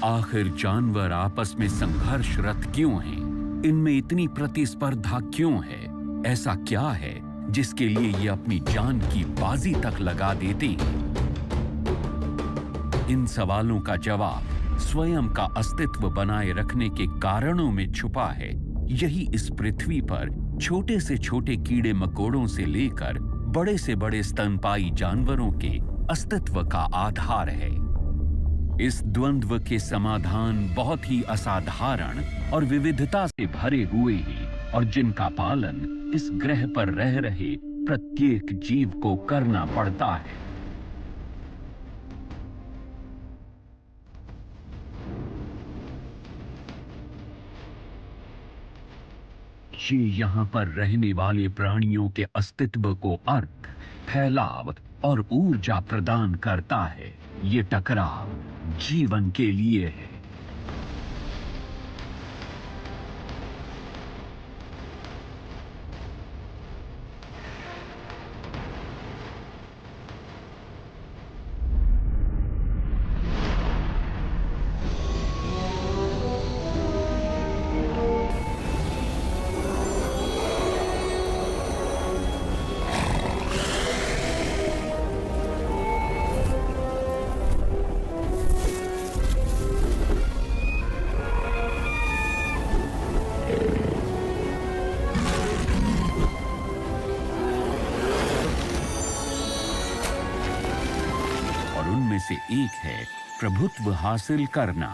आखिर जानवर आपस में संघर्षरत क्यों हैं? इनमें इतनी प्रतिस्पर्धा क्यों है? ऐसा क्या है जिसके लिए ये अपनी जान की बाजी तक लगा देते हैं? इन सवालों का जवाब स्वयं का अस्तित्व बनाए रखने के कारणों में छुपा है। यही इस पृथ्वी पर छोटे से छोटे कीड़े मकोड़ों से लेकर बड़े से बड़े स्तनपायी जानवरों के अस्तित्व का आधार है। इस द्वंद्व के समाधान बहुत ही असाधारण और विविधता से भरे हुए हैं और जिनका पालन इस ग्रह पर रह रहे प्रत्येक जीव को करना पड़ता है। ये यहाँ पर रहने वाले प्राणियों के अस्तित्व को अर्थ, फैलाव और ऊर्जा प्रदान करता है। ये टकराव जीवन के लिए है। उनमें से एक है प्रभुत्व हासिल करना।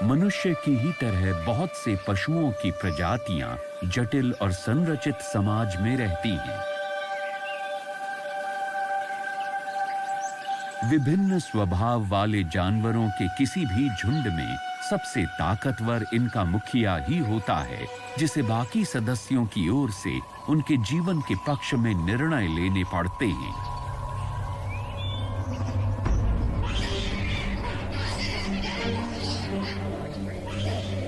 मनुष्य की ही तरह बहुत से पशुओं की प्रजातियां जटिल और संरचित समाज में रहती हैं। विभिन्न स्वभाव वाले जानवरों के किसी भी झुंड में सबसे ताकतवर इनका मुखिया ही होता है, जिसे बाकी सदस्यों की ओर से उनके जीवन के पक्ष में निर्णय लेने पड़ते हैं।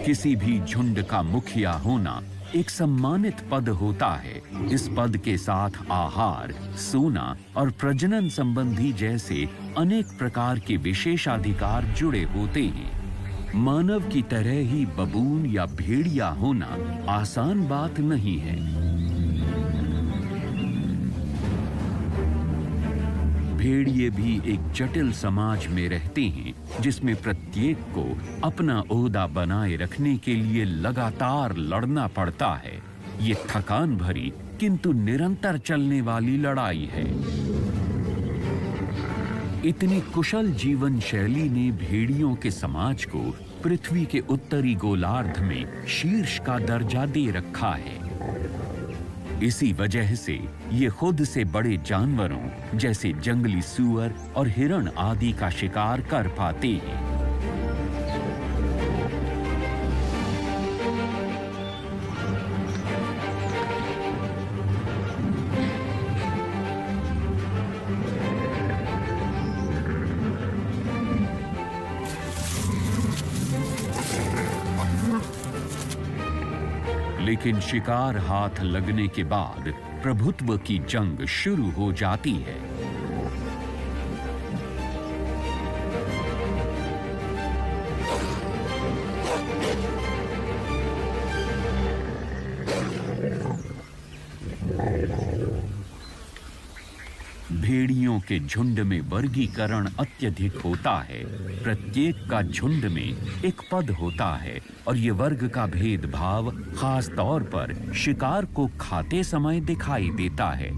किसी भी झुंड का मुखिया होना एक सम्मानित पद होता है। इस पद के साथ आहार, सोना और प्रजनन संबंधी जैसे अनेक प्रकार के विशेषाधिकार जुड़े होते हैं। मानव की तरह ही बबून या भेड़िया होना आसान बात नहीं है। भेड़िए भी एक जटिल समाज में रहते हैं, जिसमें प्रत्येक को अपना ओहदा बनाए रखने के लिए लगातार लड़ना पड़ता है। ये थकान भरी किंतु निरंतर चलने वाली लड़ाई है। इतनी कुशल जीवन शैली ने भेड़ियों के समाज को पृथ्वी के उत्तरी गोलार्ध में शीर्ष का दर्जा दे रखा है। इसी वजह से ये खुद से बड़े जानवरों जैसे जंगली सूअर और हिरण आदि का शिकार कर पाते हैं। लेकिन शिकार हाथ लगने के बाद प्रभुत्व की जंग शुरू हो जाती है। भेड़ियों के झुंड में वर्गीकरण अत्यधिक होता है। प्रत्येक का झुंड में एक पद होता है और ये वर्ग का भेदभाव खास तौर पर शिकार को खाते समय दिखाई देता है।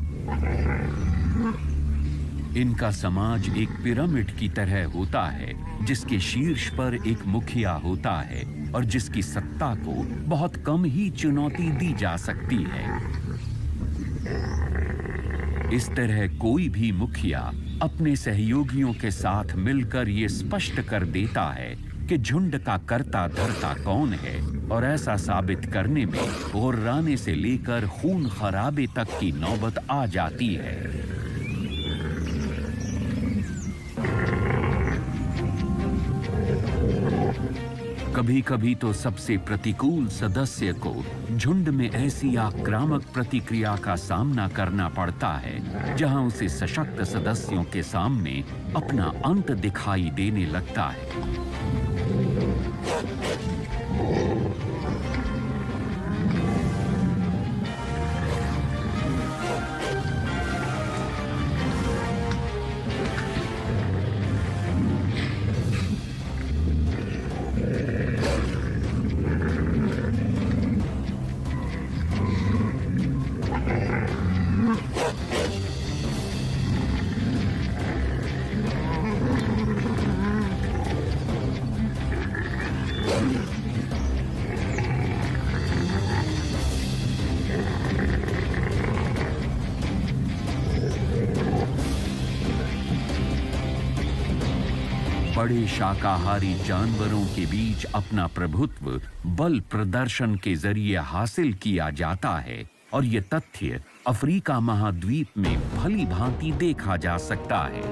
इनका समाज एक पिरामिड की तरह होता है, जिसके शीर्ष पर एक मुखिया होता है और जिसकी सत्ता को बहुत कम ही चुनौती दी जा सकती है। इस तरह कोई भी मुखिया अपने सहयोगियों के साथ मिलकर ये स्पष्ट कर देता है कि झुंड का कर्ता धर्ता कौन है, और ऐसा साबित करने में गुर्राने से लेकर खून खराबे तक की नौबत आ जाती है। कभी कभी तो सबसे प्रतिकूल सदस्य को झुंड में ऐसी आक्रामक प्रतिक्रिया का सामना करना पड़ता है जहां उसे सशक्त सदस्यों के सामने अपना अंत दिखाई देने लगता है। बड़े शाकाहारी जानवरों के बीच अपना प्रभुत्व बल प्रदर्शन के जरिए हासिल किया जाता है और ये तथ्य अफ्रीका महाद्वीप में भली भांति देखा जा सकता है।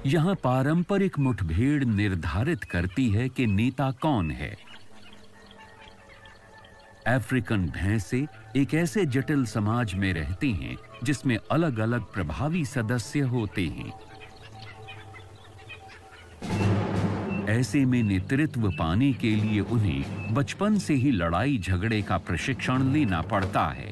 यहाँ पारंपरिक मुठभेड़ निर्धारित करती है कि नेता कौन है। अफ्रीकन भैंसे एक ऐसे जटिल समाज में रहती हैं जिसमें अलग-अलग प्रभावी सदस्य होते हैं। ऐसे में नेतृत्व पाने के लिए उन्हें बचपन से ही लड़ाई झगड़े का प्रशिक्षण लेना पड़ता है।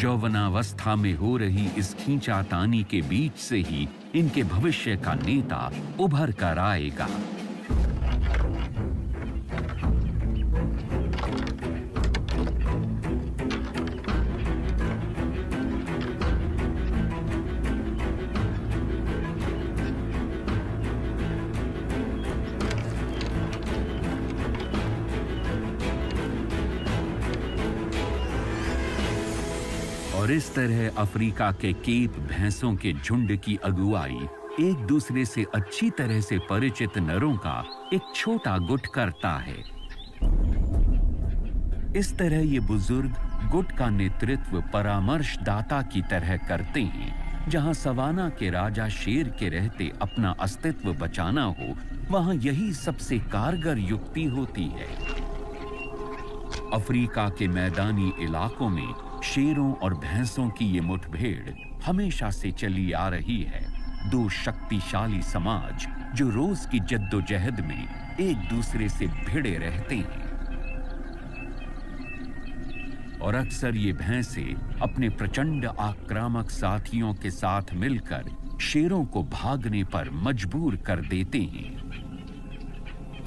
यौवनावस्था में हो रही इस खींचातानी के बीच से ही इनके भविष्य का नेता उभर कर आएगा। और इस तरह अफ्रीका के केप भैंसों के झुंड की अगुवाई एक दूसरे से अच्छी तरह से परिचित नरों का एक छोटा गुट करता है। इस तरह ये बुजुर्ग गुट का नेतृत्व परामर्शदाता की तरह करते हैं। जहां सवाना के राजा शेर के रहते अपना अस्तित्व बचाना हो, वहां यही सबसे कारगर युक्ति होती है। अफ्रीका के मैदानी इलाकों में शेरों और भैंसों की ये मुठभेड़ हमेशा से चली आ रही है। दो शक्तिशाली समाज जो रोज की जद्दोजहद में एक दूसरे से भिड़े रहते हैं। और अक्सर ये भैंसे अपने प्रचंड आक्रामक साथियों के साथ मिलकर शेरों को भागने पर मजबूर कर देते हैं।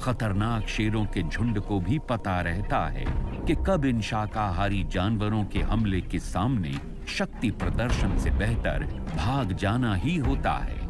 खतरनाक शेरों के झुंड को भी पता रहता है कि कब इन शाकाहारी जानवरों के हमले के सामने शक्ति प्रदर्शन से बेहतर भाग जाना ही होता है।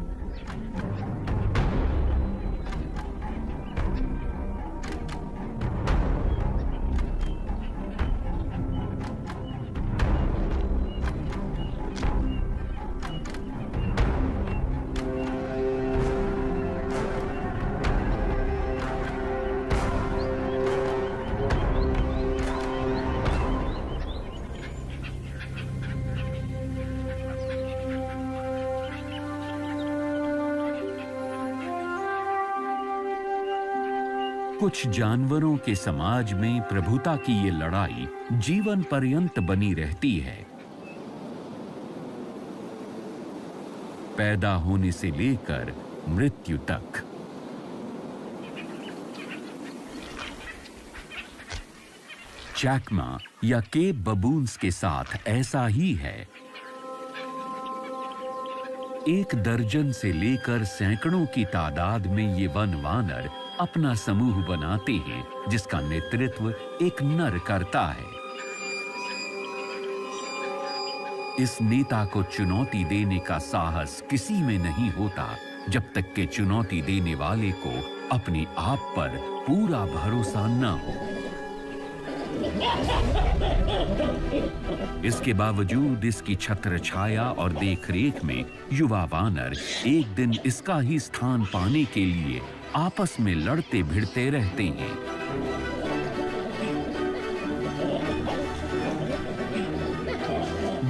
कुछ जानवरों के समाज में प्रभुता की ये लड़ाई जीवन पर्यंत बनी रहती है। पैदा होने से लेकर मृत्यु तक। चैकमा या केप बबून्स के साथ ऐसा ही है। एक दर्जन से लेकर सैकड़ों की तादाद में ये वन वानर अपना समूह बनाते हैं जिसका नेतृत्व एक नर करता है। इस नेता को चुनौती देने का साहस किसी में नहीं होता जब तक कि चुनौती देने वाले को अपने आप पर पूरा भरोसा न हो। इसके बावजूद इसकी छत्र छाया और देखरेख में युवा वानर एक दिन इसका ही स्थान पाने के लिए आपस में लड़ते भिड़ते रहते हैं।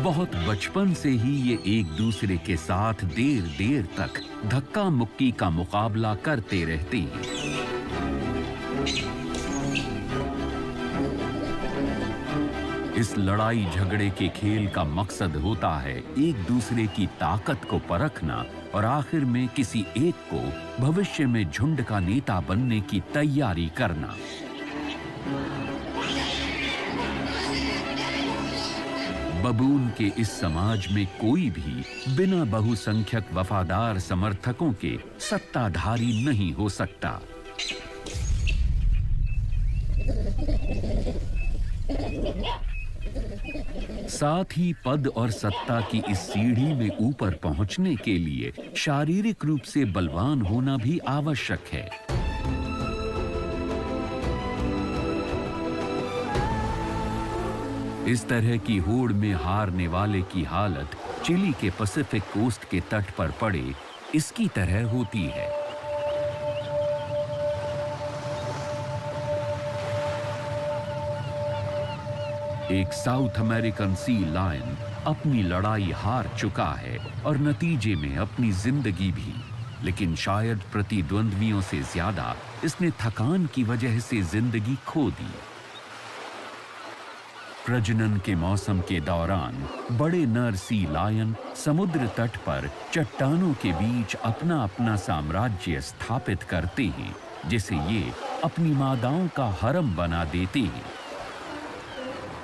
बहुत बचपन से ही ये एक दूसरे के साथ देर देर तक धक्का मुक्की का मुकाबला करते रहते हैं। इस लड़ाई झगड़े के खेल का मकसद होता है एक दूसरे की ताकत को परखना और आखिर में किसी एक को भविष्य में झुंड का नेता बनने की तैयारी करना। बबून के इस समाज में कोई भी बिना बहुसंख्यक वफादार समर्थकों के सत्ताधारी नहीं हो सकता। साथ ही पद और सत्ता की इस सीढ़ी में ऊपर पहुंचने के लिए शारीरिक रूप से बलवान होना भी आवश्यक है। इस तरह की होड़ में हारने वाले की हालत चिली के पैसिफिक कोस्ट के तट पर पड़े इसकी तरह होती है। एक साउथ अमेरिकन सी लायन अपनी लड़ाई हार चुका है और नतीजे में अपनी जिंदगी भी, लेकिन शायद प्रतिद्वंद्वियों से ज्यादा इसने थकान की वजह से जिंदगी खो दी। प्रजनन के मौसम के दौरान बड़े नर सी लायन समुद्र तट पर चट्टानों के बीच अपना अपना साम्राज्य स्थापित करते हैं, जिसे ये अपनी मादाओं का हरम बना देते हैं।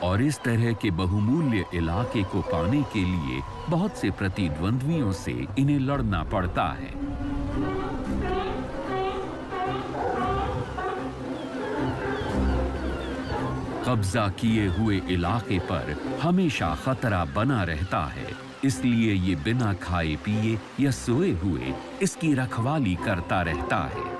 और इस तरह के बहुमूल्य इलाके को पाने के लिए बहुत से प्रतिद्वंद्वियों से इन्हें लड़ना पड़ता है। कब्जा किए हुए इलाके पर हमेशा खतरा बना रहता है, इसलिए ये बिना खाए पिए या सोए हुए इसकी रखवाली करता रहता है।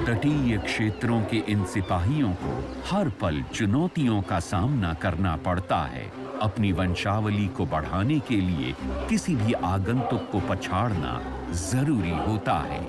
तटीय क्षेत्रों के इन सिपाहियों को हर पल चुनौतियों का सामना करना पड़ता है। अपनी वंशावली को बढ़ाने के लिए किसी भी आगंतुक को पछाड़ना जरूरी होता है।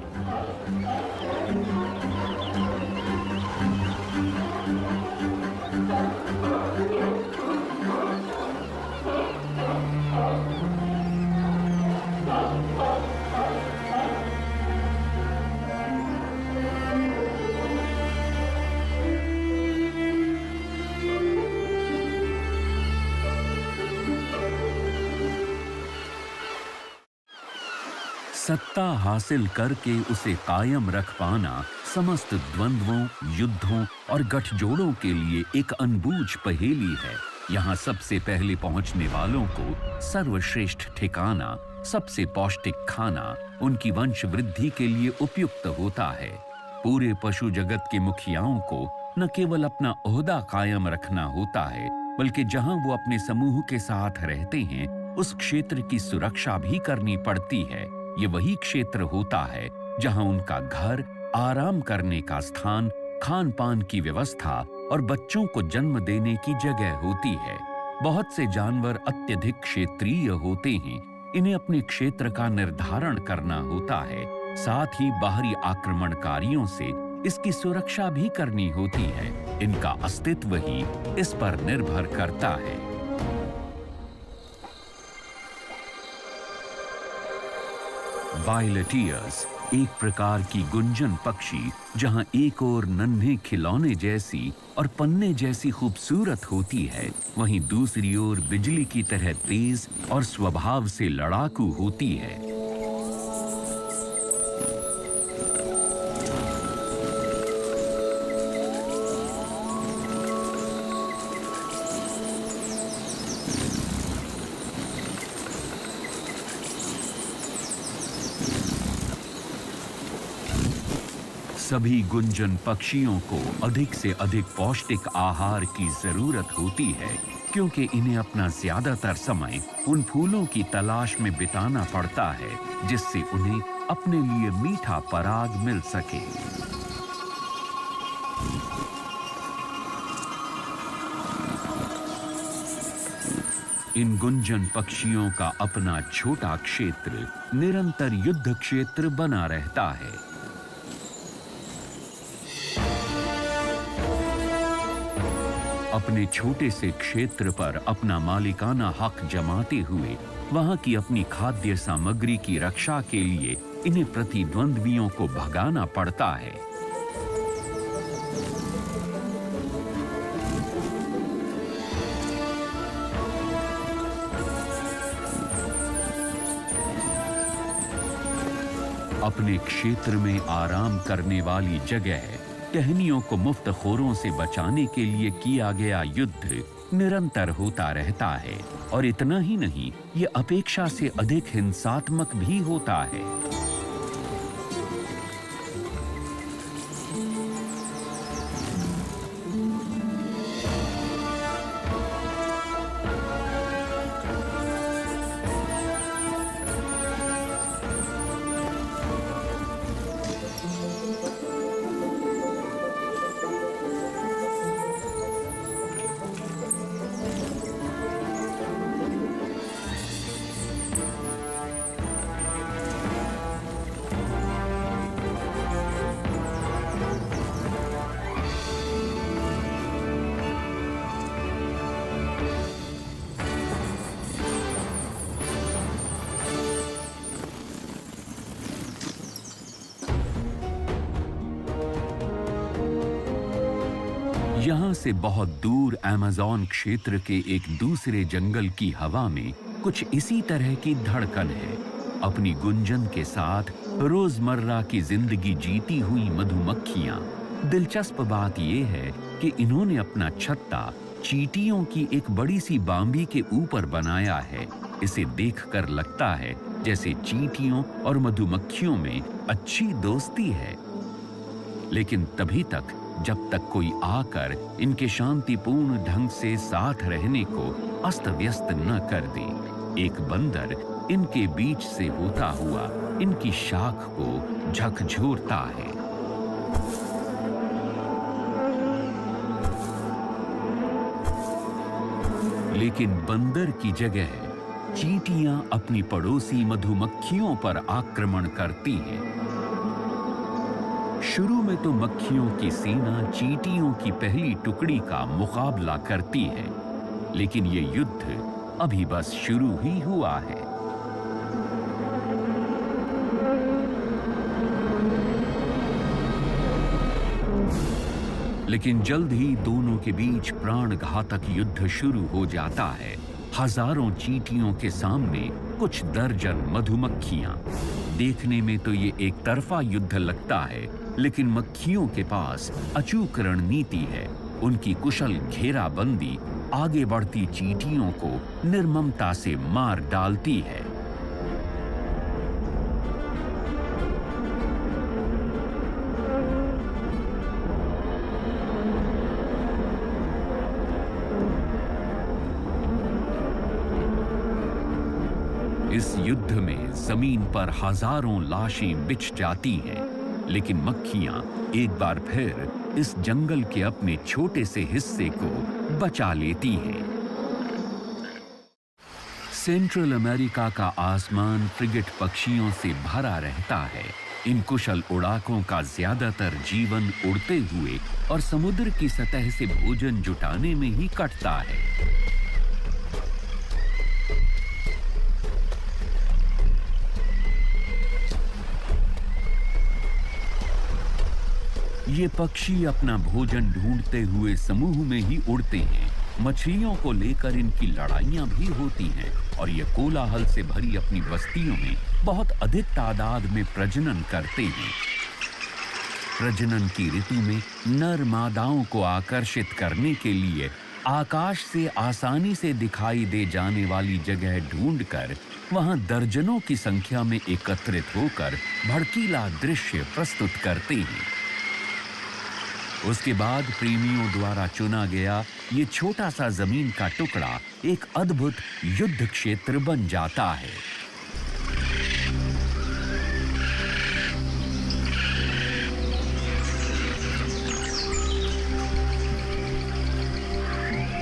सत्ता हासिल करके उसे कायम रख पाना समस्त द्वंद्वों, युद्धों और गठजोड़ों के लिए एक अनबूझ पहेली है। यहाँ सबसे पहले पहुंचने वालों को सर्वश्रेष्ठ ठिकाना, सबसे पौष्टिक खाना उनकी वंश वृद्धि के लिए उपयुक्त होता है। पूरे पशु जगत के मुखियाओं को न केवल अपना ओहदा कायम रखना होता है, बल्कि जहाँ वो अपने समूह के साथ रहते हैं उस क्षेत्र की सुरक्षा भी करनी पड़ती है। ये वही क्षेत्र होता है जहां उनका घर, आराम करने का स्थान, खान पान की व्यवस्था और बच्चों को जन्म देने की जगह होती है। बहुत से जानवर अत्यधिक क्षेत्रीय होते हैं, इन्हें अपने क्षेत्र का निर्धारण करना होता है। साथ ही बाहरी आक्रमणकारियों से इसकी सुरक्षा भी करनी होती है। इनका अस्तित्व ही इस पर निर्भर करता है। वायलेट ईयर्स एक प्रकार की गुंजन पक्षी, जहां एक ओर नन्हे खिलौने जैसी और पन्ने जैसी खूबसूरत होती है, वहीं दूसरी ओर बिजली की तरह तेज और स्वभाव से लड़ाकू होती है। सभी गुंजन पक्षियों को अधिक से अधिक पौष्टिक आहार की जरूरत होती है, क्योंकि इन्हें अपना ज्यादातर समय उन फूलों की तलाश में बिताना पड़ता है जिससे उन्हें अपने लिए मीठा पराग मिल सके। इन गुंजन पक्षियों का अपना छोटा क्षेत्र निरंतर युद्ध क्षेत्र बना रहता है। अपने छोटे से क्षेत्र पर अपना मालिकाना हक जमाते हुए वहां की अपनी खाद्य सामग्री की रक्षा के लिए इन्हें प्रतिद्वंद्वियों को भगाना पड़ता है। अपने क्षेत्र में आराम करने वाली जगह टहनियों को मुफ्तखोरों से बचाने के लिए किया गया युद्ध निरंतर होता रहता है, और इतना ही नहीं, ये अपेक्षा से अधिक हिंसात्मक भी होता है। यहाँ से बहुत दूर अमेज़न क्षेत्र के एक दूसरे जंगल की हवा में कुछ इसी तरह की धड़कन है। अपनी गुंजन के साथ रोजमर्रा की जिंदगी जीती हुई मधुमक्खियाँ। दिलचस्प बात यह है कि इन्होंने अपना छत्ता चींटियों की एक बड़ी सी बांबी के ऊपर बनाया है। इसे देखकर लगता है जैसे चींटियों और मधुमक्खियों में अच्छी दोस्ती है। लेकिन तभी तक जब तक कोई आकर इनके शांतिपूर्ण ढंग से साथ रहने को अस्त व्यस्त न कर दे। एक बंदर इनके बीच से होता हुआ इनकी शाख को झकझोरता है। लेकिन बंदर की जगह चींटियां अपनी पड़ोसी मधुमक्खियों पर आक्रमण करती हैं। शुरू में तो मक्खियों की सेना चींटियों की पहली टुकड़ी का मुकाबला करती है, लेकिन ये युद्ध अभी बस शुरू ही हुआ है। लेकिन जल्द ही दोनों के बीच प्राणघातक युद्ध शुरू हो जाता है। हजारों चींटियों के सामने कुछ दर्जन मधुमक्खियां। देखने में तो ये एक तरफा युद्ध लगता है, लेकिन मक्खियों के पास अचूक रणनीति है। उनकी कुशल घेराबंदी आगे बढ़ती चींटियों को निर्ममता से मार डालती है। इस युद्ध में जमीन पर हजारों लाशें बिछ जाती हैं, लेकिन मक्खियां एक बार फिर इस जंगल के अपने छोटे से हिस्से को बचा लेती हैं। सेंट्रल अमेरिका का आसमान फ्रिगेट पक्षियों से भरा रहता है। इन कुशल उड़ाकों का ज्यादातर जीवन उड़ते हुए और समुद्र की सतह से भोजन जुटाने में ही कटता है। ये पक्षी अपना भोजन ढूंढते हुए समूह में ही उड़ते हैं। मछलियों को लेकर इनकी लड़ाइयां भी होती हैं और ये कोलाहल से भरी अपनी बस्तियों में बहुत अधिक तादाद में प्रजनन करते हैं। प्रजनन की ऋतु में नर मादाओं को आकर्षित करने के लिए आकाश से आसानी से दिखाई दे जाने वाली जगह ढूंढकर वहां दर्जनों की संख्या में एकत्रित होकर भड़कीला दृश्य प्रस्तुत करते हैं। उसके बाद प्रेमियों द्वारा चुना गया ये छोटा सा जमीन का टुकड़ा एक अद्भुत युद्ध क्षेत्र बन जाता है।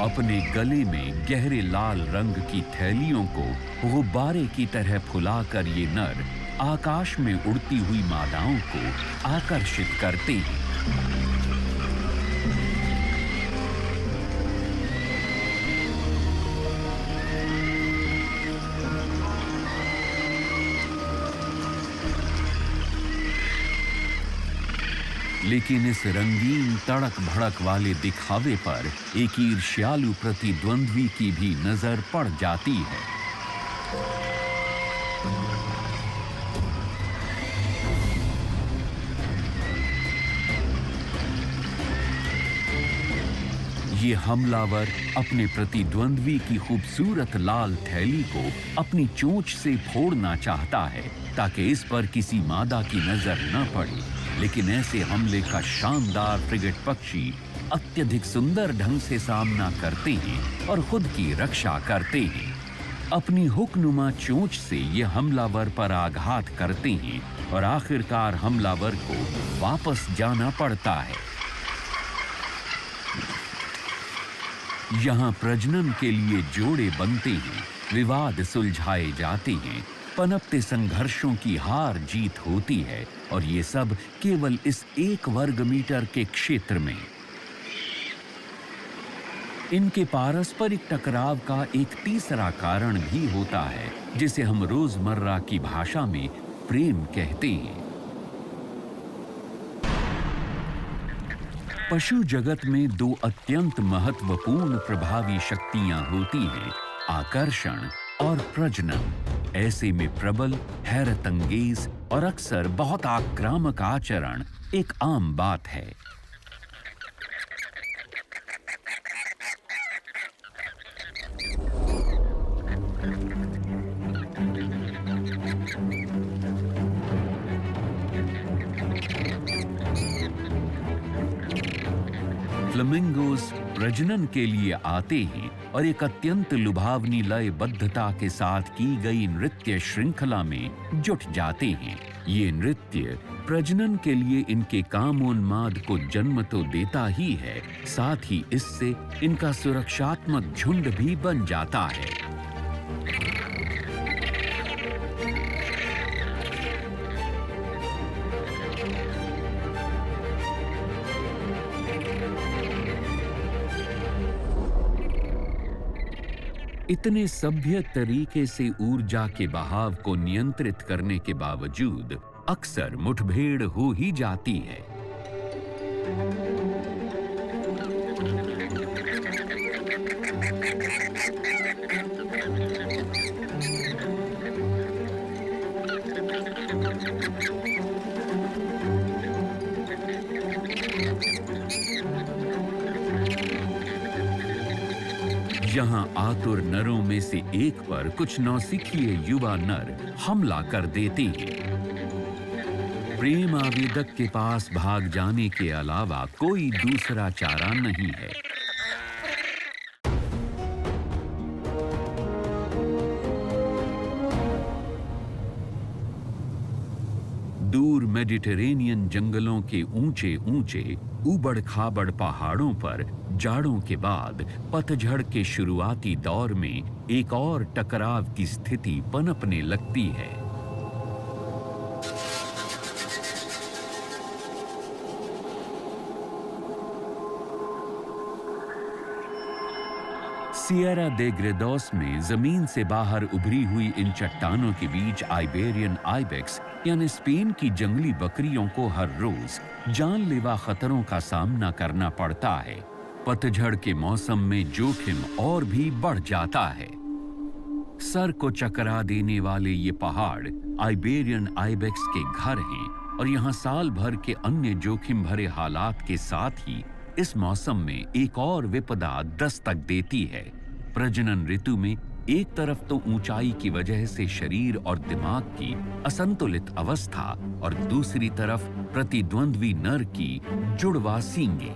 अपने गले में गहरे लाल रंग की थैलियों को गुब्बारे की तरह फुलाकर ये नर आकाश में उड़ती हुई मादाओं को आकर्षित करते हैं। लेकिन इस रंगीन तड़क भड़क वाले दिखावे पर एक ईर्ष्यालु प्रतिद्वंद्वी की भी नजर पड़ जाती है। ये हमलावर अपने प्रतिद्वंद्वी की खूबसूरत लाल थैली को अपनी चोंच से फोड़ना चाहता है ताकि इस पर किसी मादा की नजर न पड़े। लेकिन ऐसे हमले का शानदार फ्रिगेट पक्षी अत्यधिक सुंदर ढंग से सामना करते हैं और खुद की रक्षा करते हैं। अपनी हुकनुमा चोंच से ये हमलावर पर आघात करते हैं और आखिरकार हमलावर को वापस जाना पड़ता है। यहाँ प्रजनन के लिए जोड़े बनते हैं, विवाद सुलझाए जाते हैं, पनपते संघर्षों की हार जीत होती है और ये सब केवल इस 1 वर्ग मीटर के क्षेत्र में। इनके पारस्परिक टकराव का एक तीसरा कारण भी होता है जिसे हम रोजमर्रा की भाषा में प्रेम कहते हैं। पशु जगत में 2 अत्यंत महत्वपूर्ण प्रभावी शक्तियां होती हैं, आकर्षण और प्रजनन। ऐसे में प्रबल, हैरतअंगेज और अक्सर बहुत आक्रामक आचरण एक आम बात है। फ्लेमिंगोज प्रजनन के लिए आते हैं और एक अत्यंत लुभावनी लयबद्धता के साथ की गई नृत्य श्रृंखला में जुट जाते हैं। ये नृत्य प्रजनन के लिए इनके कामोन्माद को जन्म तो देता ही है, साथ ही इससे इनका सुरक्षात्मक झुंड भी बन जाता है। इतने सभ्य तरीके से ऊर्जा के बहाव को नियंत्रित करने के बावजूद अक्सर मुठभेड़ हो ही जाती है। यहाँ आतुर नरों में से एक पर कुछ नौसिखिए युवा नर हमला कर देते हैं। प्रेम आवेदक के पास भाग जाने के अलावा कोई दूसरा चारा नहीं है। दूर मेडिटेरेनियन जंगलों के ऊंचे ऊंचे ऊबड़-खाबड़ पहाड़ों पर जाड़ों के बाद पतझड़ के शुरुआती दौर में एक और टकराव की स्थिति पनपने लगती है। सियरा दे ग्रेडोस में जमीन से बाहर उभरी हुई इन चट्टानों के बीच आइबेरियन आइबेक्स यानी स्पेन की जंगली बकरियों को हर रोज जानलेवा खतरों का सामना करना पड़ता है। पतझड़ के मौसम में जोखिम और भी बढ़ जाता है। सर को चकरा देने वाले ये पहाड़ आइबेरियन आइबेक्स के घर हैं और यहाँ साल भर के अन्य जोखिम भरे हालात के साथ ही इस मौसम में एक और विपदा दस्तक देती है। प्रजनन ऋतु में एक तरफ तो ऊंचाई की वजह से शरीर और दिमाग की असंतुलित अवस्था और दूसरी तरफ प्रतिद्वंद्वी नर की जुड़वा सींगे।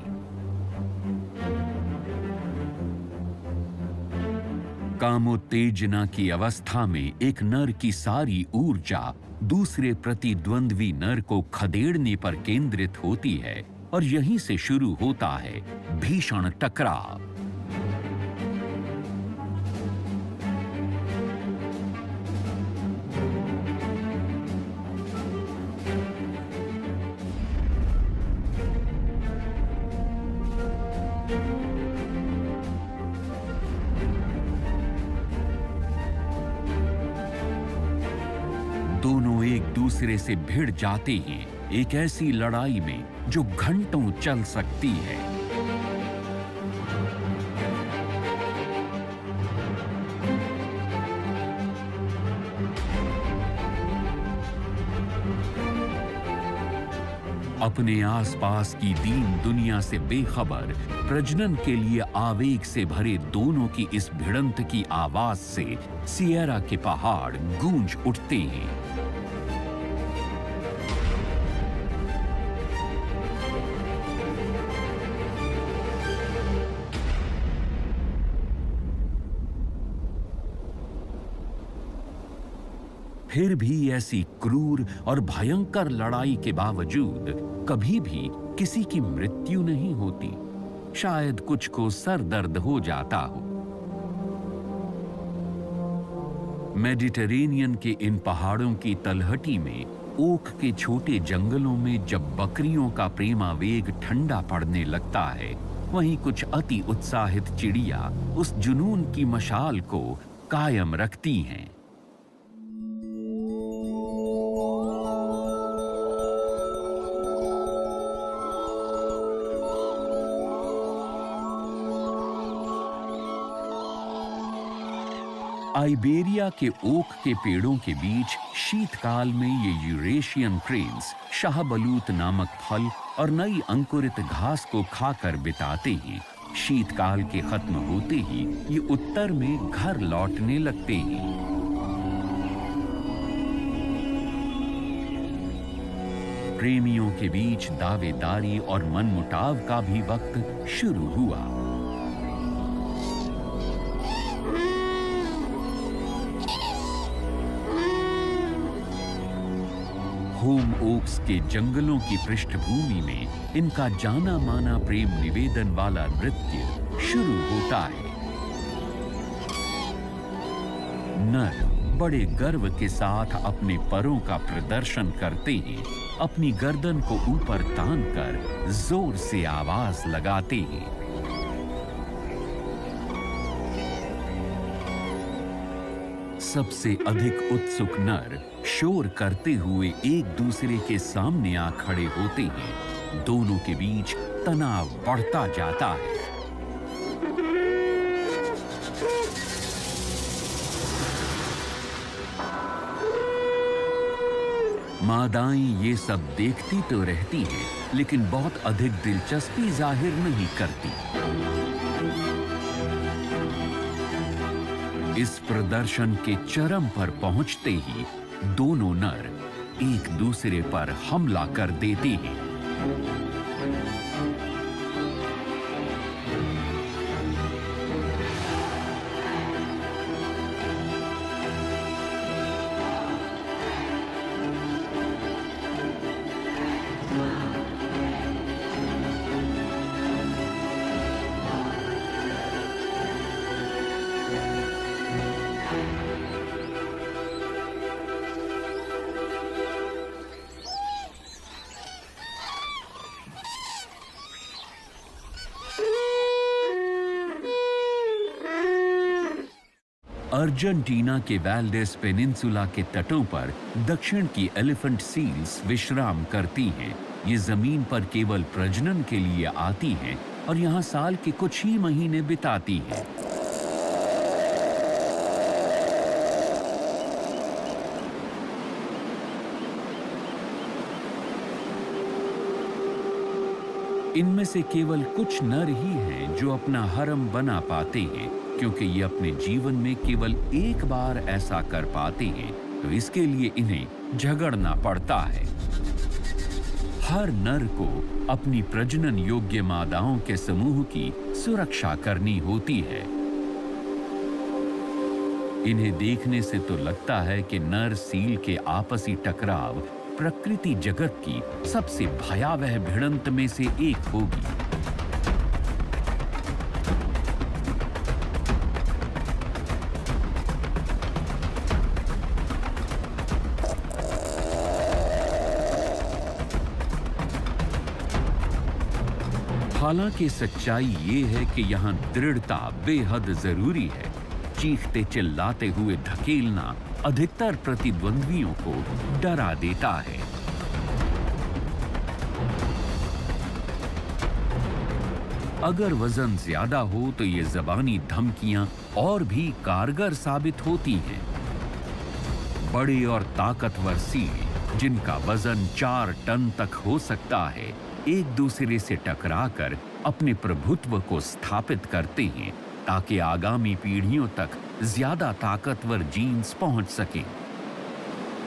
कामोत्तेजना की अवस्था में एक नर की सारी ऊर्जा दूसरे प्रतिद्वंद्वी नर को खदेड़ने पर केंद्रित होती है और यहीं से शुरू होता है भीषण टकराव। दोनों एक दूसरे से भिड़ जाते हैं एक ऐसी लड़ाई में जो घंटों चल सकती है। अपने आसपास की दीन दुनिया से बेखबर प्रजनन के लिए आवेग से भरे दोनों की इस भिड़ंत की आवाज से सियरा के पहाड़ गूंज उठते हैं। फिर भी ऐसी क्रूर और भयंकर लड़ाई के बावजूद कभी भी किसी की मृत्यु नहीं होती। शायद कुछ को सर दर्द हो जाता हो। मेडिटेरेनियन के इन पहाड़ों की तलहटी में ओक के छोटे जंगलों में जब बकरियों का प्रेमावेग ठंडा पड़ने लगता है, वहीं कुछ अति उत्साहित चिड़िया उस जुनून की मशाल को कायम रखती हैं। आइबेरिया के ओक के पेड़ों के बीच शीतकाल में ये यूरेशियन क्रेन्स शाहबलूत नामक फल और नई अंकुरित घास को खाकर बिताते हैं। शीतकाल के खत्म होते ही ये उत्तर में घर लौटने लगते हैं। प्रेमियों के बीच दावेदारी और मनमुटाव का भी वक्त शुरू हुआ। होम ओक्स के जंगलों की पृष्ठभूमि में इनका जाना माना प्रेम निवेदन वाला नृत्य शुरू होता है। नर बड़े गर्व के साथ अपने परों का प्रदर्शन करते हैं, अपनी गर्दन को ऊपर तानकर जोर से आवाज लगाते हैं। सबसे अधिक उत्सुक नर शोर करते हुए एक दूसरे के सामने आ खड़े होते हैं। दोनों के बीच तनाव बढ़ता जाता है। मादाएं ये सब देखती तो रहती हैं, लेकिन बहुत अधिक दिलचस्पी जाहिर नहीं करती। इस प्रदर्शन के चरम पर पहुंचते ही दोनों नर एक दूसरे पर हमला कर देते हैं। अर्जेंटीना के वाल्डेस पेनिनसुला के तटों पर दक्षिण की एलिफेंट सील्स विश्राम करती हैं। ये जमीन पर केवल प्रजनन के लिए आती हैं और यहाँ साल के कुछ ही महीने बिताती हैं। इनमें से केवल कुछ नर ही हैं जो अपना हरम बना पाते हैं, क्योंकि ये अपने जीवन में केवल एक बार ऐसा कर पाते हैं, तो इसके लिए इन्हें झगड़ना पड़ता है। हर नर को अपनी प्रजनन योग्य मादाओं के समूह की सुरक्षा करनी होती है। इन्हें देखने से तो लगता है कि नर सील के आपसी टकराव प्रकृति जगत की सबसे भयावह भिड़ंत में से एक होगी। हालांकि सच्चाई ये है कि यहाँ दृढ़ता बेहद जरूरी है। चीखते चिल्लाते हुए धकेलना अधिकतर प्रतिद्वंद्वियों को डरा देता है। अगर वजन ज्यादा हो तो ये ज़बानी धमकियां और भी कारगर साबित होती हैं। बड़े और ताकतवर सील, जिनका वजन 4 टन तक हो सकता है, एक दूसरे से टकराकर अपने प्रभुत्व को स्थापित करते हैं ताकि आगामी पीढ़ियों तक ज्यादा ताकतवर जीन्स पहुंच सकें।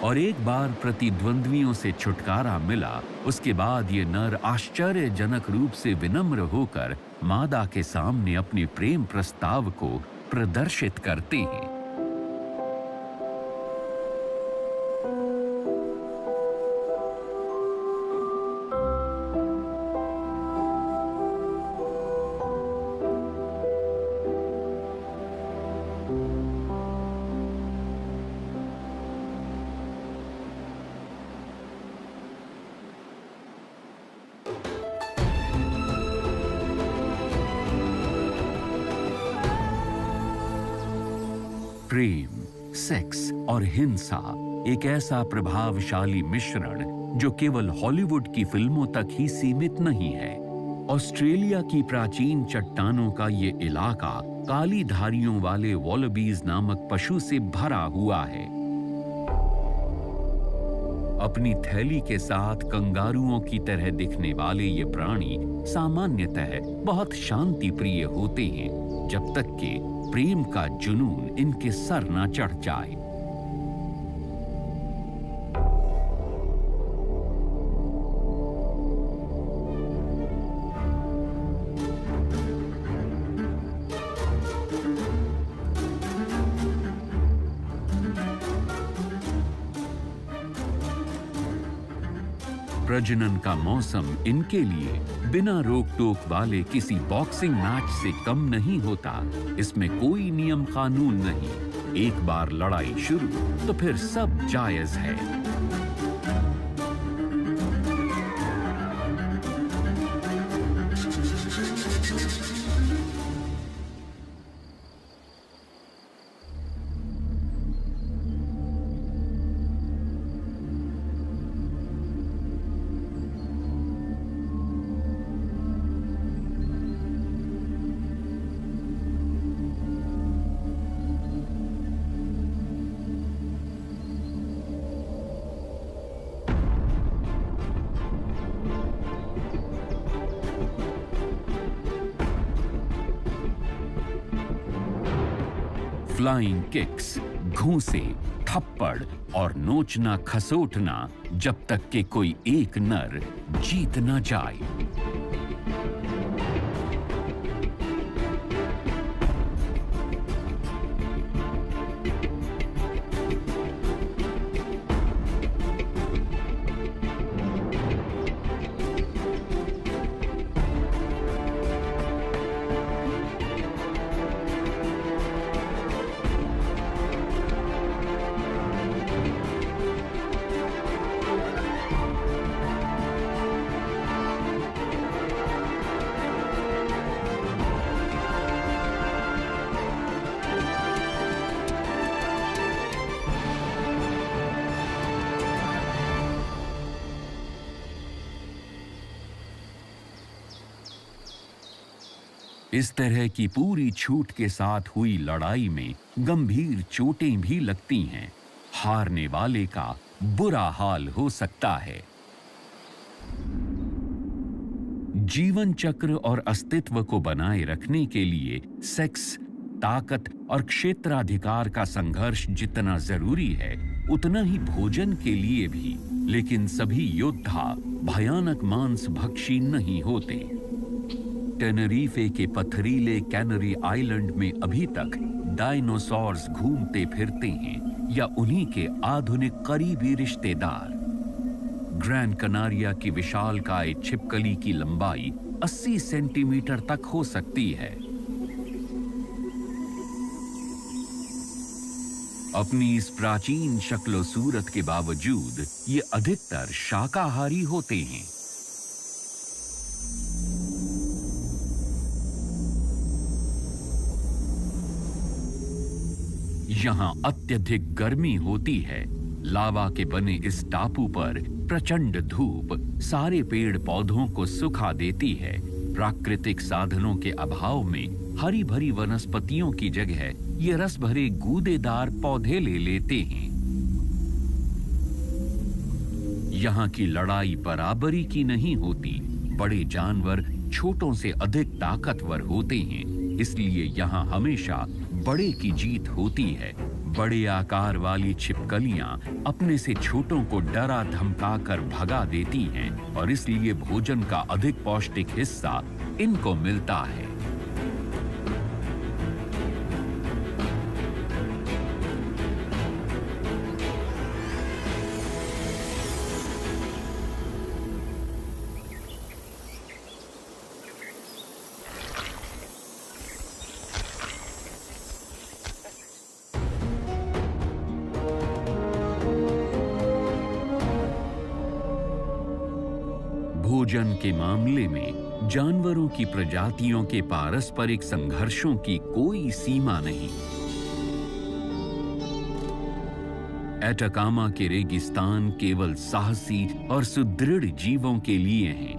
और एक बार प्रतिद्वंद्वियों से छुटकारा मिला, उसके बाद ये नर आश्चर्यजनक रूप से विनम्र होकर मादा के सामने अपने प्रेम प्रस्ताव को प्रदर्शित करते हैं। प्रेम, सेक्स और हिंसा एक ऐसा प्रभावशाली मिश्रण जो केवल हॉलीवुड की फिल्मों तक ही सीमित नहीं है। ऑस्ट्रेलिया की प्राचीन चट्टानों का ये इलाका काली धारियों वाले वॉलबीज नामक पशु से भरा हुआ है। अपनी थैली के साथ कंगारुओं की तरह दिखने वाले ये प्राणी सामान्यतः बहुत शांति प्रिय होते हैं, जब तक कि प्रेम का जुनून इनके सर ना चढ़ जाए। प्रजनन का मौसम इनके लिए बिना रोक टोक वाले किसी बॉक्सिंग मैच से कम नहीं होता। इसमें कोई नियम कानून नहीं। एक बार लड़ाई शुरू तो फिर सब जायज है। फ्लाइंग किक्स, घूंसे, थप्पड़ और नोचना खसोटना, जब तक कि कोई एक नर जीत न जाए। इस तरह की पूरी छूट के साथ हुई लड़ाई में गंभीर चोटें भी लगती हैं। हारने वाले का बुरा हाल हो सकता है। जीवन चक्र और अस्तित्व को बनाए रखने के लिए सेक्स, ताकत और क्षेत्राधिकार का संघर्ष जितना जरूरी है, उतना ही भोजन के लिए भी। लेकिन सभी योद्धा भयानक मांस भक्षी नहीं होते। टेनरीफे के पथरीले कैनरी आइलैंड में अभी तक डायनासोर्स घूमते फिरते हैं, या उन्हीं के आधुनिक करीबी रिश्तेदार। ग्रैंड कनारिया की विशालकाय छिपकली की लंबाई 80 सेंटीमीटर तक हो सकती है। अपनी इस प्राचीन शक्लो सूरत के बावजूद ये अधिकतर शाकाहारी होते हैं। यहाँ अत्यधिक गर्मी होती है। लावा के बने इस टापू पर प्रचंड धूप सारे पेड़ पौधों को सुखा देती है। प्राकृतिक साधनों के अभाव में हरी भरी वनस्पतियों की जगह ये रस भरे गूदेदार पौधे ले लेते हैं। यहाँ की लड़ाई बराबरी की नहीं होती। बड़े जानवर छोटों से अधिक ताकतवर होते हैं, इसलिए यहाँ हमेशा बड़े की जीत होती है। बड़े आकार वाली छिपकलियां अपने से छोटों को डरा धमकाकर भगा देती हैं और इसलिए भोजन का अधिक पौष्टिक हिस्सा इनको मिलता है। भोजन के मामले में जानवरों की प्रजातियों के पारस्परिक संघर्षों की कोई सीमा नहीं। एटाकामा के रेगिस्तान केवल साहसी और सुदृढ़ जीवों के लिए हैं।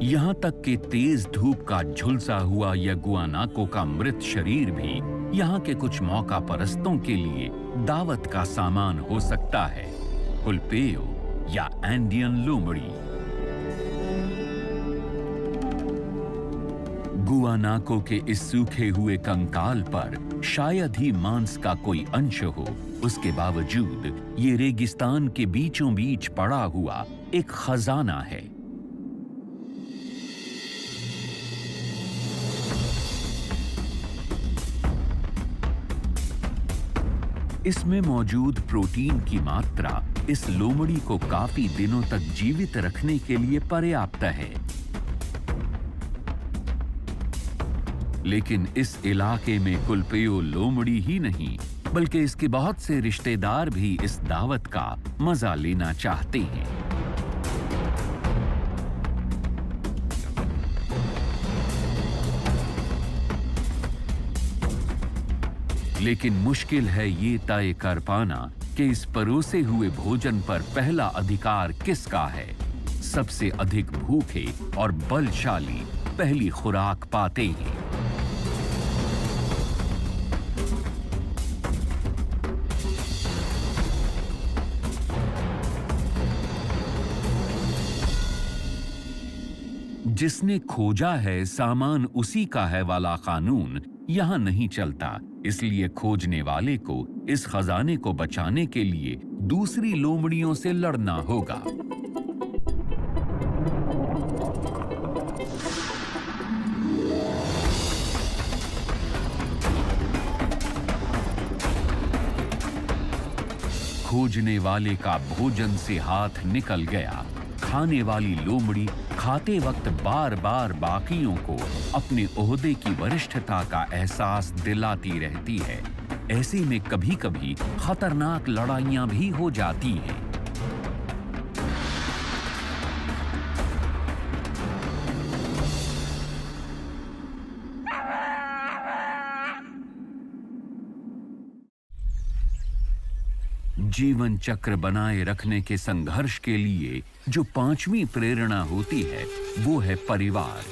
यहां तक कि तेज धूप का झुलसा हुआ यगुआनाको का मृत शरीर भी यहां के कुछ मौका परस्तों के लिए दावत का सामान हो सकता है। कुलपेयो या एंडियन लोमड़ी। गुआनाको के इस सूखे हुए कंकाल पर शायद ही मांस का कोई अंश हो। उसके बावजूद ये रेगिस्तान के बीचों बीच पड़ा हुआ एक खजाना है। इसमें मौजूद प्रोटीन की मात्रा इस लोमड़ी को काफी दिनों तक जीवित रखने के लिए पर्याप्त है। लेकिन इस इलाके में कुलपेयो लोमड़ी ही नहीं, बल्कि इसके बहुत से रिश्तेदार भी इस दावत का मजा लेना चाहते हैं। लेकिन मुश्किल है ये तय कर पाना कि इस परोसे हुए भोजन पर पहला अधिकार किसका है। सबसे अधिक भूखे और बलशाली पहली खुराक पाते हैं। जिसने खोजा है सामान उसी का है वाला कानून यहां नहीं चलता। इसलिए खोजने वाले को इस खजाने को बचाने के लिए दूसरी लोमड़ियों से लड़ना होगा। खोजने वाले का भोजन से हाथ निकल गया। खाने वाली लोमड़ी खाते वक्त बार बार बाकियों को अपने ओहदे की वरिष्ठता का एहसास दिलाती रहती है। ऐसे में कभी कभी खतरनाक लड़ाइयां भी हो जाती हैं। जीवन चक्र बनाए रखने के संघर्ष के लिए जो पांचवी प्रेरणा होती है वो है परिवार।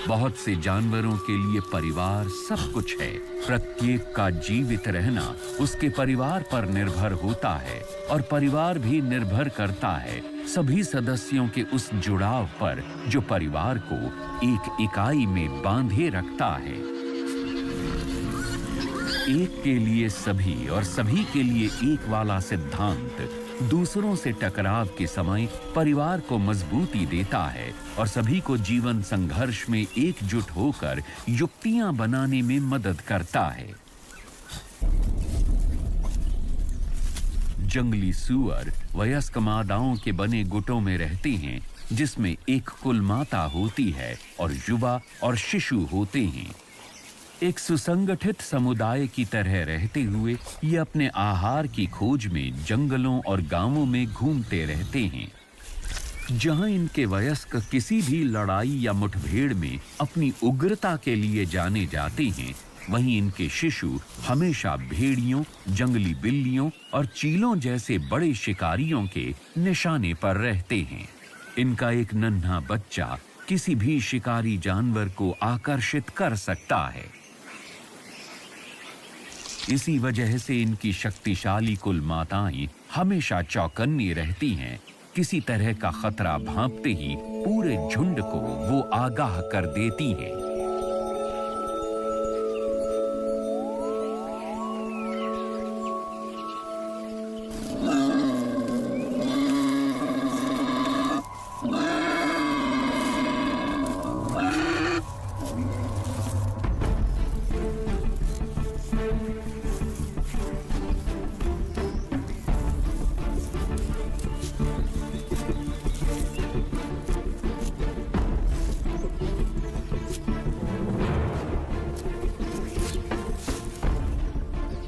बहुत से जानवरों के लिए परिवार सब कुछ है। प्रत्येक का जीवित रहना उसके परिवार पर निर्भर होता है और परिवार भी निर्भर करता है सभी सदस्यों के उस जुड़ाव पर जो परिवार को एक इकाई में बांधे रखता है। एक के लिए सभी और सभी के लिए एक वाला सिद्धांत दूसरों से टकराव के समय परिवार को मजबूती देता है और सभी को जीवन संघर्ष में एकजुट होकर युक्तियां बनाने में मदद करता है। जंगली सूअर वयस्क मादाओं के बने गुटों में रहते हैं, जिसमें एक कुल माता होती है और युवा और शिशु होते हैं। एक सुसंगठित समुदाय की तरह रहते हुए ये अपने आहार की खोज में जंगलों और गांवों में घूमते रहते हैं। जहां इनके वयस्क किसी भी लड़ाई या मुठभेड़ में अपनी उग्रता के लिए जाने जाते हैं, वहीं इनके शिशु हमेशा भेड़ियों, जंगली बिल्लियों और चीलों जैसे बड़े शिकारियों के निशाने पर रहते हैं। इनका एक नन्हा बच्चा किसी भी शिकारी जानवर को आकर्षित कर सकता है। इसी वजह से इनकी शक्तिशाली कुल माताएं हमेशा चौकन्नी रहती हैं। किसी तरह का खतरा भांपते ही पूरे झुंड को वो आगाह कर देती हैं।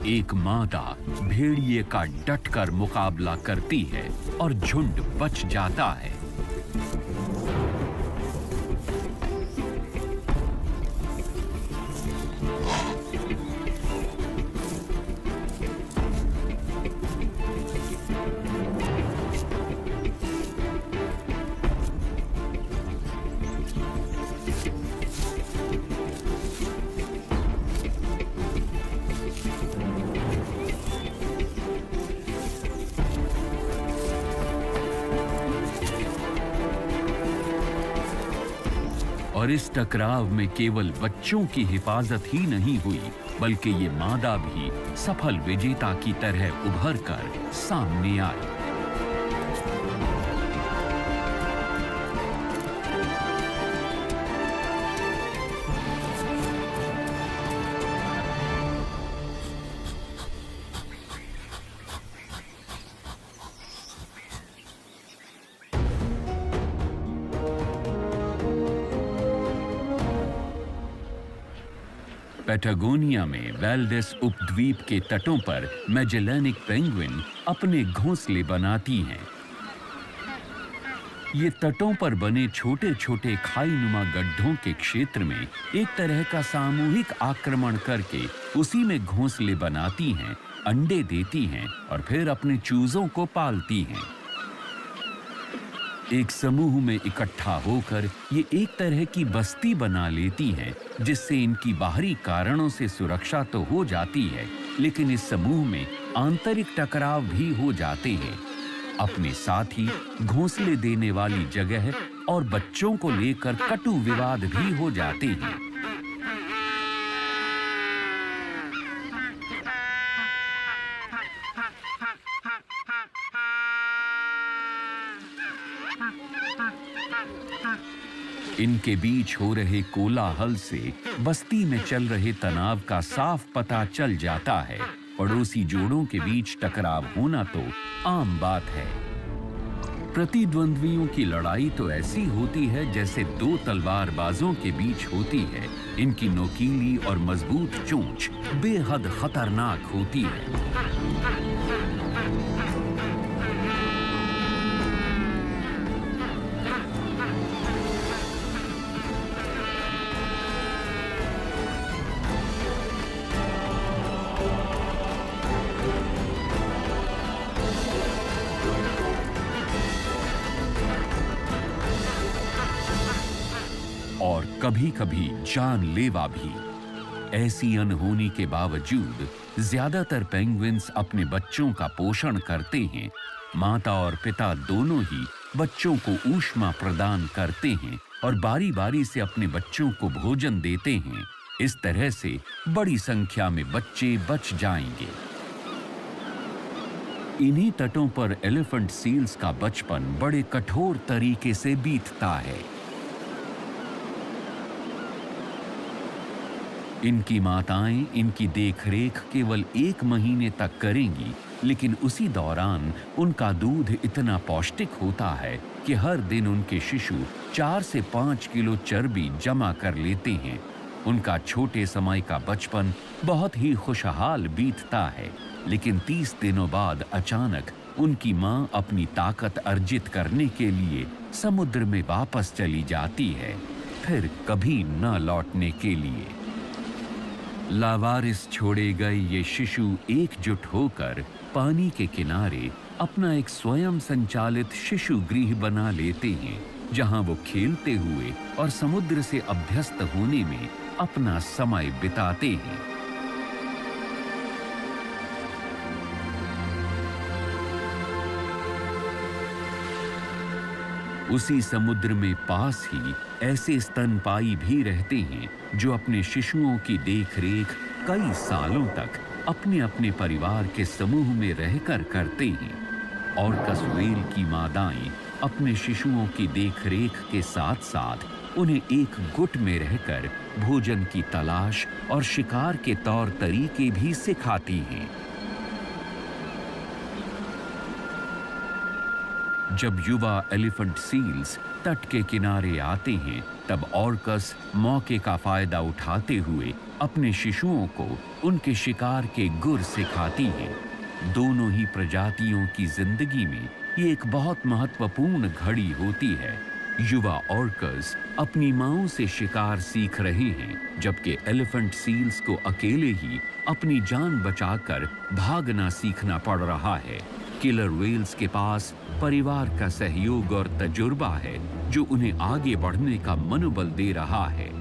एक मादा भेड़िए का डटकर मुकाबला करती है और झुंड बच जाता है। और इस टकराव में केवल बच्चों की हिफाजत ही नहीं हुई, बल्कि ये मादा भी सफल विजेता की तरह उभर कर सामने आई। पैटागोनिया में वेल्डेस उपद्वीप के तटों पर मैजेलेनिक पेंगुइन अपने घोंसले बनाती हैं। ये तटों पर बने छोटे छोटे खाईनुमा गड्ढों के क्षेत्र में एक तरह का सामूहिक आक्रमण करके उसी में घोंसले बनाती हैं, अंडे देती हैं और फिर अपने चूजों को पालती हैं। एक समूह में इकट्ठा होकर ये एक तरह की बस्ती बना लेती हैं, जिससे इनकी बाहरी कारणों से सुरक्षा तो हो जाती है, लेकिन इस समूह में आंतरिक टकराव भी हो जाते हैं। अपने साथ ही घोंसले देने वाली जगह और बच्चों को लेकर कटु विवाद भी हो जाते हैं। इनके बीच हो रहे कोलाहल से बस्ती में चल रहे तनाव का साफ पता चल जाता है। पड़ोसी जोड़ों के बीच टकराव होना तो आम बात है। प्रतिद्वंद्वियों की लड़ाई तो ऐसी होती है जैसे दो तलवारबाजों के बीच होती है। इनकी नोकीली और मजबूत चोंच बेहद खतरनाक होती है। और कभी-कभी जानलेवा भी। ऐसी अनहोनी के बावजूद ज्यादातर पेंगुइन्स अपने बच्चों का पोषण करते हैं। माता और पिता दोनों ही बच्चों को ऊष्मा प्रदान करते हैं और बारी-बारी से अपने बच्चों को भोजन देते हैं। इस तरह से बड़ी संख्या में बच्चे बच जाएंगे। इन्हीं तटों पर एलिफेंट सील्स का बचपन बड़े कठोर तरीके से बीतता है। इनकी माताएं इनकी देखरेख केवल 1 महीने तक करेंगी, लेकिन उसी दौरान उनका दूध इतना पौष्टिक होता है कि हर दिन उनके शिशु 4 से 5 किलो चर्बी जमा कर लेते हैं। उनका छोटे समय का बचपन बहुत ही खुशहाल बीतता है, लेकिन 30 दिनों बाद अचानक उनकी मां अपनी ताकत अर्जित करने के लिए समुद्र में वापस चली जाती है, फिर कभी न लौटने के लिए। लावारिस छोड़े गए ये शिशु एकजुट होकर पानी के किनारे अपना एक स्वयं संचालित शिशु गृह बना लेते हैं, जहां वो खेलते हुए और समुद्र से अभ्यस्त होने में अपना समय बिताते हैं। उसी समुद्र में पास ही ऐसे स्तनपायी भी रहते हैं जो अपने शिशुओं की देखरेख कई सालों तक अपने अपने परिवार के समूह में रहकर करते हैं। ऑर्कस व्हेल की मादाएं अपने शिशुओं की देखरेख के साथ साथ उन्हें एक गुट में रहकर भोजन की तलाश और शिकार के तौर तरीके भी सिखाती हैं। जब युवा एलिफेंट सील्स तट के किनारे आते हैं, तब ऑर्कस मौके का फायदा उठाते हुए अपने शिशुओं को उनके शिकार के गुर सिखाती हैं। दोनों ही प्रजातियों की जिंदगी में ये एक बहुत महत्वपूर्ण घड़ी होती है। युवा ऑर्कस अपनी मांओं से शिकार सीख रहे हैं, जबकि एलिफेंट सील्स को अकेले ही अपनी जान बचाकर भागना सीखना पड़ रहा है। किलर व्हेल्स के पास परिवार का सहयोग और तजुर्बा है जो उन्हें आगे बढ़ने का मनोबल दे रहा है।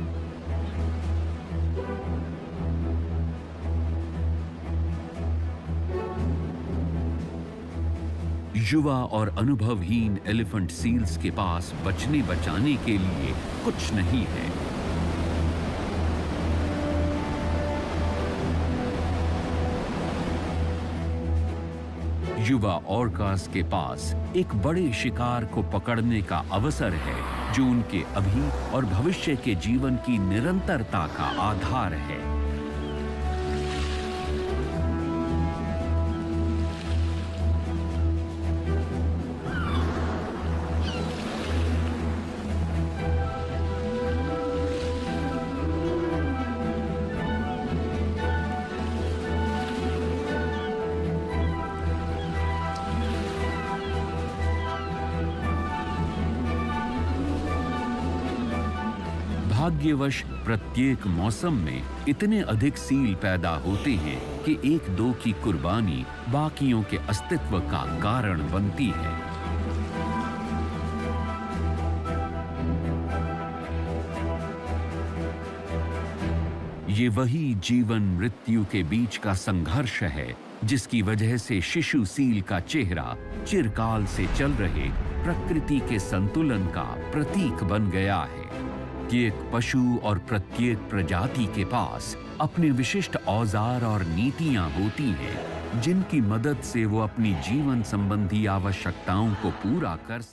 युवा और अनुभवहीन एलिफेंट सील्स के पास बचने बचाने के लिए कुछ नहीं है। युवा ऑर्कास के पास एक बड़े शिकार को पकड़ने का अवसर है जो उनके अभी और भविष्य के जीवन की निरंतरता का आधार है। भाग्यवश प्रत्येक मौसम में इतने अधिक सील पैदा होते हैं कि एक दो की कुर्बानी बाकियों के अस्तित्व का कारण बनती है। ये वही जीवन मृत्यु के बीच का संघर्ष है जिसकी वजह से शिशु सील का चेहरा चिरकाल से चल रहे प्रकृति के संतुलन का प्रतीक बन गया है। प्रत्येक पशु और प्रत्येक प्रजाति के पास अपने विशिष्ट औजार और नीतियां होती हैं, जिनकी मदद से वो अपनी जीवन संबंधी आवश्यकताओं को पूरा कर सके।